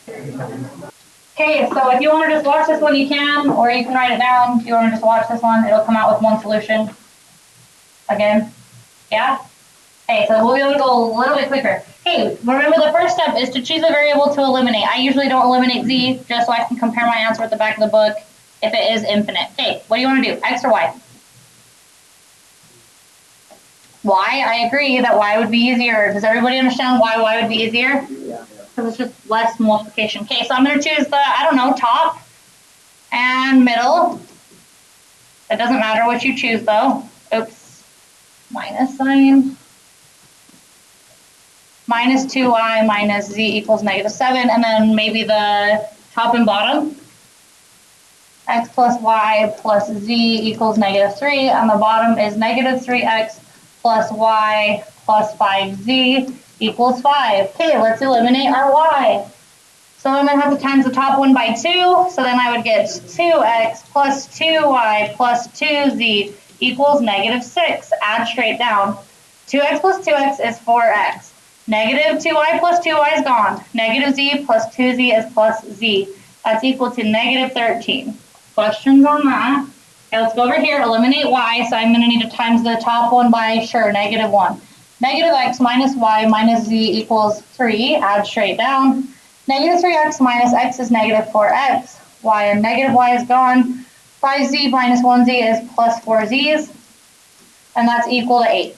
Okay, so if you want to just watch this one, you can, or you can write it down. If you want to just watch this one, it'll come out with one solution. Again, yeah? Okay, so we'll be able to go a little bit quicker. Okay, remember the first step is to choose a variable to eliminate. I usually don't eliminate z, just so I can compare my answer with the back of the book if it is infinite. Okay, what do you want to do, x or y? Y, I agree that y would be easier. Does everybody understand why y would be easier? Yeah. Because it's just less multiplication. Okay, so I'm going to choose the, I don't know, top and middle. It doesn't matter what you choose though. Oops, minus sign. Minus 2y minus z equals -7, and then maybe the top and bottom. X plus y plus z equals -3, and the bottom is -3x plus y plus 5z equals 5. Okay, let's eliminate our y. So I'm going to have to times the top one by 2, so then I would get 2x plus 2y plus 2z equals -6. Add straight down. 2x plus 2x is 4x. Negative 2y plus 2y is gone. Negative z plus 2z is plus z. That's equal to -13. Questions on that? Okay, let's go over here, eliminate y, so I'm going to need to times the top one by, sure, -1. Negative x minus y minus z equals 3, add straight down. -3x minus x is -4x, y and negative y is gone. 5z minus 1z is plus 4z's, and that's equal to 8.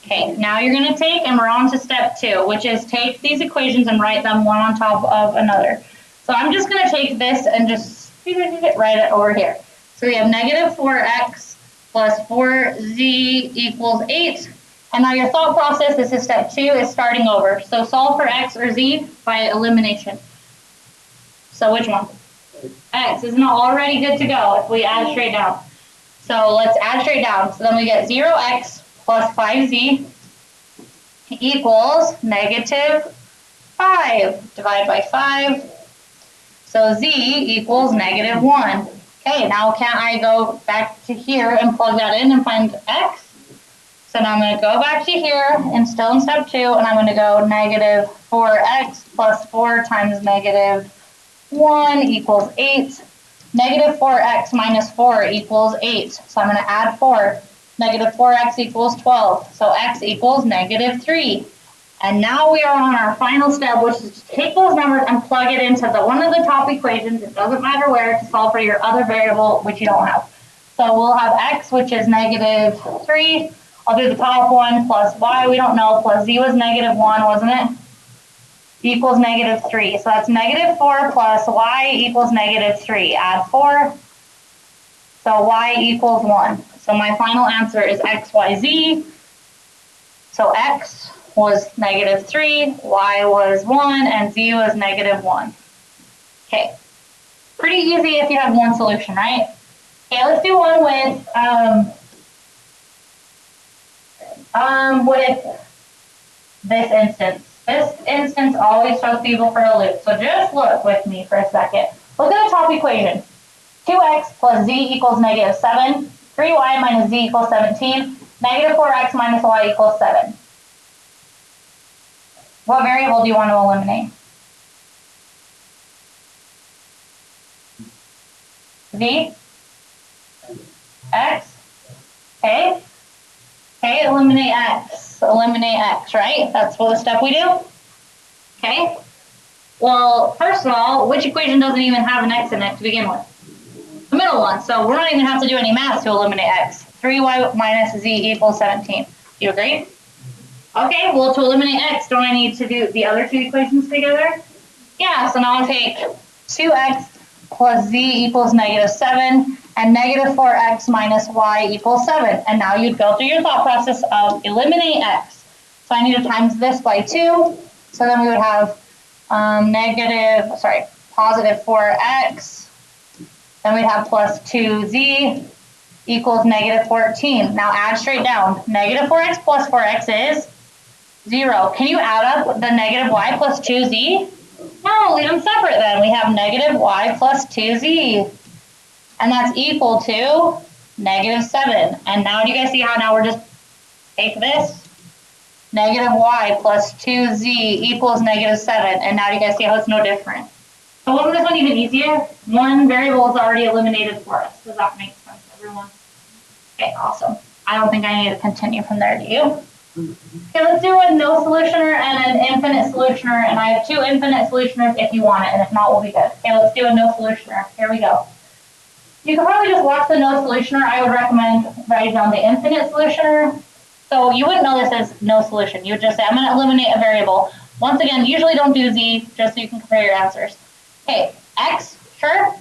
Okay, now you're going to take, and we're on to step 2, which is take these equations and write them one on top of another. So I'm just going to take this and just write it over here. So we have -4x plus 4z equals 8. And now your thought process, this is step 2, is starting over. So solve for x or z by elimination. So which one? X. Isn't it already good to go if we add straight down? So let's add straight down. So then we get 0x plus 5z equals -5. Divide by 5. So z equals -1. Okay, now can't I go back to here and plug that in and find x? So now I'm going to go back to here and still in step 2, and I'm going to go -4x plus 4 times -1 equals 8. -4x minus 4 equals 8. So I'm going to add 4. -4x equals 12. So x equals -3. And now we are on our final step, which is to take those numbers and plug it into one of the top equations. It doesn't matter where, to solve for your other variable, which you don't have. So we'll have x, which is -3. I'll do the top one plus y, we don't know, plus z was -1, wasn't it? Equals -3. So that's -4 plus y equals -3. Add 4. So y equals 1. So my final answer is x, y, z. So x was -3, y was 1, and z was -1. Okay. Pretty easy if you have one solution, right? Okay, let's do one with this instance. This instance always throws people for a loop. So just look with me for a second. Look at the top equation. 2x plus z equals -7. 3y minus z equals 17. -4x minus y equals 7. What variable do you want to eliminate? Z? X? Okay. Okay, eliminate x. Eliminate x, right? That's what the step we do. Okay. Well, first of all, which equation doesn't even have an x in it to begin with? The middle one. So we're not even going to have to do any math to eliminate x. 3y minus z equals 17. Do you agree? Okay, well, to eliminate x, don't I need to do the other two equations together? Yeah, so now I'll take 2x plus z equals -7 and -4x minus y equals 7. And now you'd go through your thought process of eliminate x. So I need to times this by 2. So then we would have positive 4x. Then we'd have plus 2z equals -14. Now add straight down. -4x plus 4x is 0. Can you add up the -y plus 2z? No, leave them separate then. We have -y plus 2z. And that's equal to -7. And now do you guys see how now we're just take this? -y plus 2z equals -7. And now do you guys see how it's no different? So wasn't this one even easier? One variable is already eliminated for us. Does that make sense, everyone? Okay, awesome. I don't think I need to continue from there, do you? Okay, let's do a no solutioner and an infinite solutioner, and I have two infinite solutioners if you want it, and if not, we'll be good. Okay, let's do a no solutioner. Here we go. You can probably just watch the no solutioner. I would recommend writing down the infinite solutioner. So you wouldn't know this as no solution. You would just say, I'm going to eliminate a variable. Once again, usually don't do z, just so you can compare your answers. Okay, x, sure.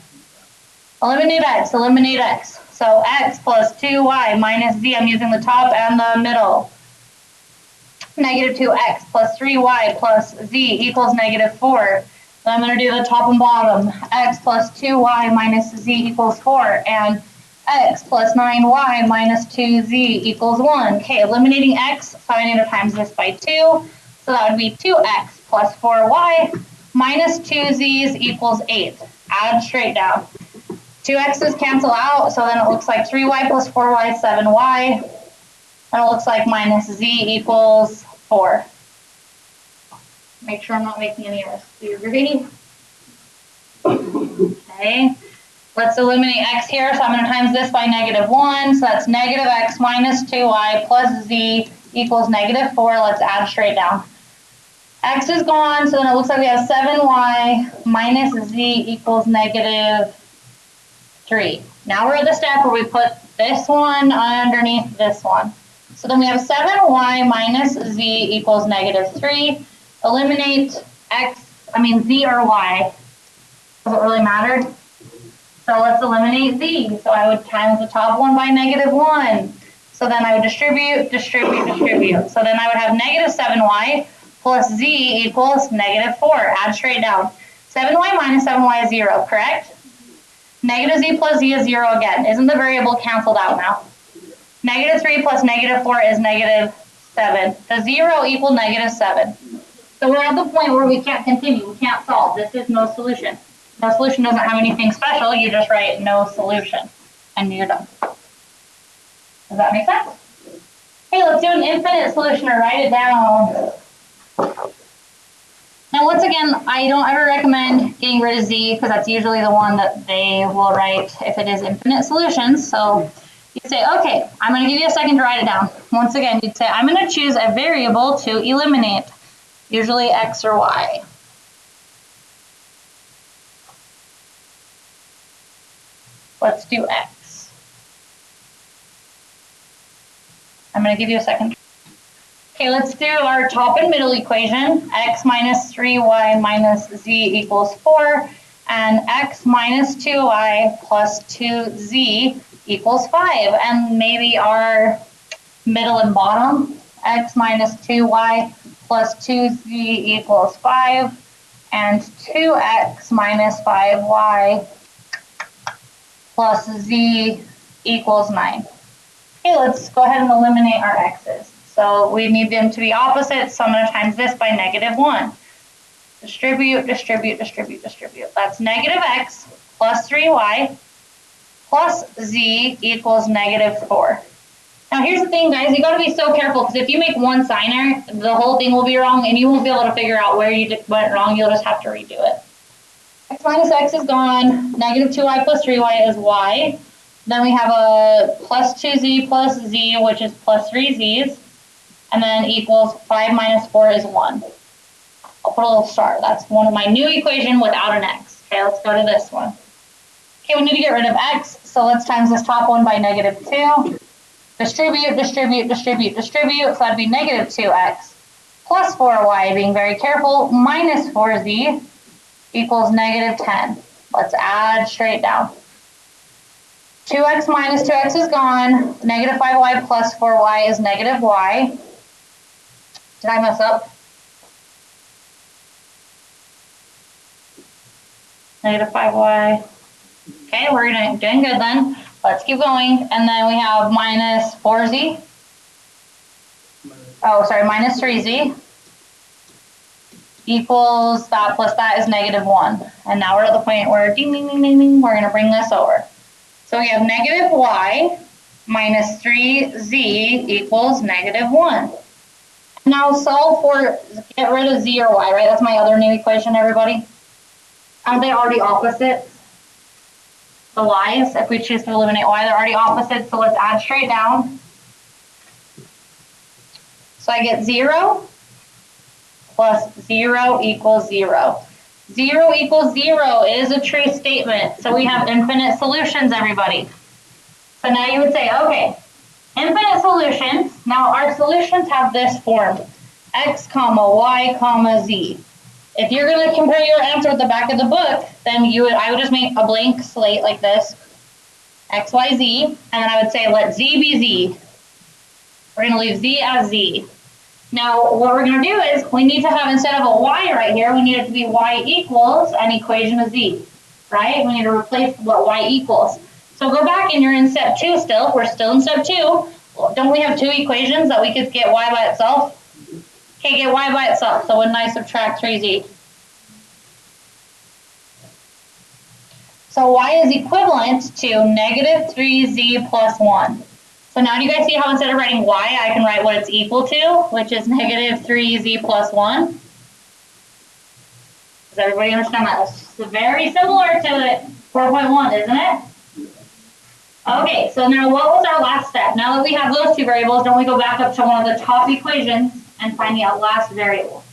Eliminate x, eliminate x. So x plus 2y minus z, I'm using the top and the middle. Negative 2x plus 3y plus z equals negative 4. Then I'm going to do the top and bottom. X plus 2y minus z equals 4. And x plus 9y minus 2z equals 1. Okay, eliminating x, so I need to times this by 2. So that would be 2x plus 4y minus 2z's equals 8. Add straight down. 2x's cancel out, so then it looks like 3y plus 4y, 7y. And it looks like minus z equals 4. Make sure I'm not making any errors. Do you agree? Okay. Let's eliminate x here, so I'm going to times this by negative 1. So that's negative x minus 2y plus z equals negative 4. Let's add straight down. X is gone, so then it looks like we have 7y minus z equals negative 3. Now we're at the step where we put this one underneath this one. So then we have 7y minus z equals negative 3. Eliminate z or y. Does it really matter? So let's eliminate z. So I would times the top one by negative 1. So then I would distribute, distribute, distribute. So then I would have negative 7y plus z equals negative 4. Add straight down. 7y minus 7y is 0, correct? Negative z plus z is 0 again. Isn't the variable canceled out now? Negative 3 plus negative 4 is negative 7. Does 0 equal negative 7? So we're at the point where we can't continue. We can't solve. This is no solution. No solution doesn't have anything special. You just write no solution, and you're done. Does that make sense? Okay, let's do an infinite solution or write it down. Now, once again, I don't ever recommend getting rid of z because that's usually the one that they will write if it is infinite solutions. So you'd say, okay, I'm going to give you a second to write it down. Once again, you'd say, I'm going to choose a variable to eliminate, usually x or y. Let's do x. I'm going to give you a second. Okay, let's do our top and middle equation. X minus 3y minus z equals 4. And x minus 2y plus 2z equals 5. And maybe our middle and bottom. X minus 2y plus 2z equals 5. And 2x minus 5y plus z equals 9. Okay, let's go ahead and eliminate our x's. So we need them to be opposite, so I'm going to times this by negative 1. Distribute, distribute, distribute, distribute. That's negative x plus 3y plus z equals negative 4. Now here's the thing, guys. You got to be so careful because if you make one sign error, the whole thing will be wrong and you won't be able to figure out where you went wrong. You'll just have to redo it. X minus x is gone. Negative 2y plus 3y is y. Then we have a plus 2z plus z, which is plus 3z's. And then equals 5 minus 4 is 1. I'll put a little star. That's one of my new equation without an x. Okay, let's go to this one. Okay, we need to get rid of x, so let's times this top one by negative 2. Distribute, distribute, distribute, distribute. So that'd be negative 2x plus 4y, being very careful, minus 4z equals negative 10. Let's add straight down. 2x minus 2x is gone. Negative 5y plus 4y is negative y. Did I mess up? Negative 5y. Okay, we're doing good then. Let's keep going. And then we have minus 4z. Oh, sorry, minus 3z equals that plus that is negative 1. And now we're at the point where ding, ding, ding, ding, ding, we're going to bring this over. So we have negative y minus 3z equals negative 1. Now solve for, get rid of z or y, right? That's my other new equation, everybody. Aren't they already opposites? The y's, if we choose to eliminate y, they're already opposites, so let's add straight down. So I get 0 plus 0 equals 0. 0 equals 0 is a true statement, so we have infinite solutions, everybody. So now you would say, okay, infinite solutions. Now our solutions have this form, x comma y comma z. If you're going to compare your answer with the back of the book, then I would just make a blank slate like this, x, y, z, and then I would say let z be z. We're going to leave z as z. Now what we're going to do is we need to have, instead of a y right here, we need it to be y equals an equation of z, right? We need to replace what y equals. So go back and you're in step 2 still. We're still in step 2. Don't we have 2 equations that we could get y by itself? Okay, get y by itself. So wouldn't I subtract 3z? So y is equivalent to negative 3z plus 1. So now do you guys see how instead of writing y, I can write what it's equal to, which is negative 3z plus 1? Does everybody understand that? It's very similar to 4.1, isn't it? Okay, so now what was our last step? Now that we have those 2 variables, don't we go back up to one of the top equations and find the last variable?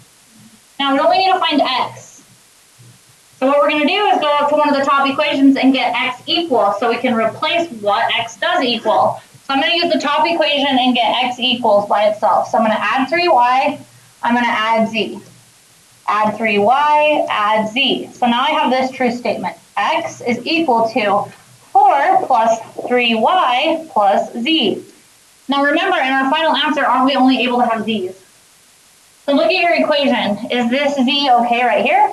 Now don't we need to find x? So what we're going to do is go up to one of the top equations and get x equals, so we can replace what x does equal. So I'm going to use the top equation and get x equals by itself. So I'm going to add 3y, I'm going to add z. Add 3y, add z. So now I have this true statement. X is equal to 4 plus 3y plus z. Now remember, in our final answer, aren't we only able to have z's? So look at your equation. Is this z okay right here?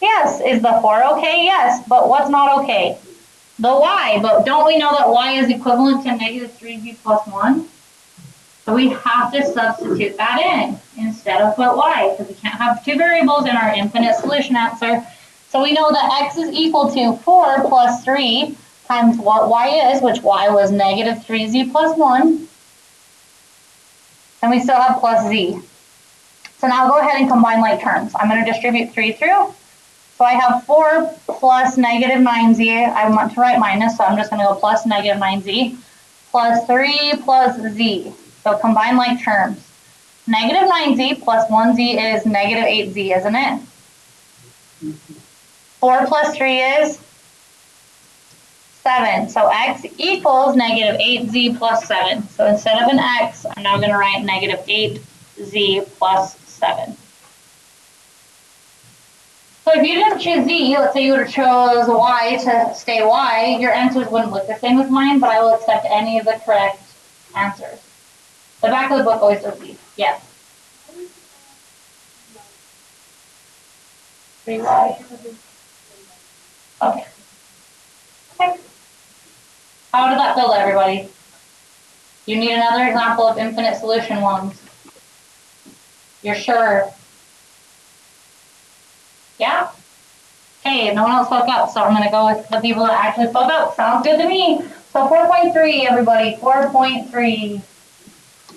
Yes. Is the 4 okay? Yes. But what's not okay? The y. But don't we know that y is equivalent to negative 3z plus 1? So we have to substitute that in instead of put y, because we can't have 2 variables in our infinite solution answer. So we know that x is equal to 4 plus 3 times what y is, which y was negative 3z plus 1. And we still have plus z. So now go ahead and combine like terms. I'm going to distribute 3 through. So I have 4 plus negative 9z. I want to write minus, so I'm just going to go plus negative 9z. Plus 3 plus z. So combine like terms. Negative 9z plus 1z is negative 8z, isn't it? 4 plus 3 is 7. So x equals negative 8z plus 7. So instead of an x, I'm now going to write negative 8z plus 7. So if you didn't choose z, let's say you would have chose y to stay y, your answers wouldn't look the same as mine, but I will accept any of the correct answers. The back of the book always does z. Yes. 3y. Okay. Okay. How did that feel to everybody? You need another example of infinite solution ones. You're sure? Yeah? Okay, no one else spoke up, so I'm going to go with the people that actually spoke up. Sounds good to me. So 4.3, everybody. 4.3.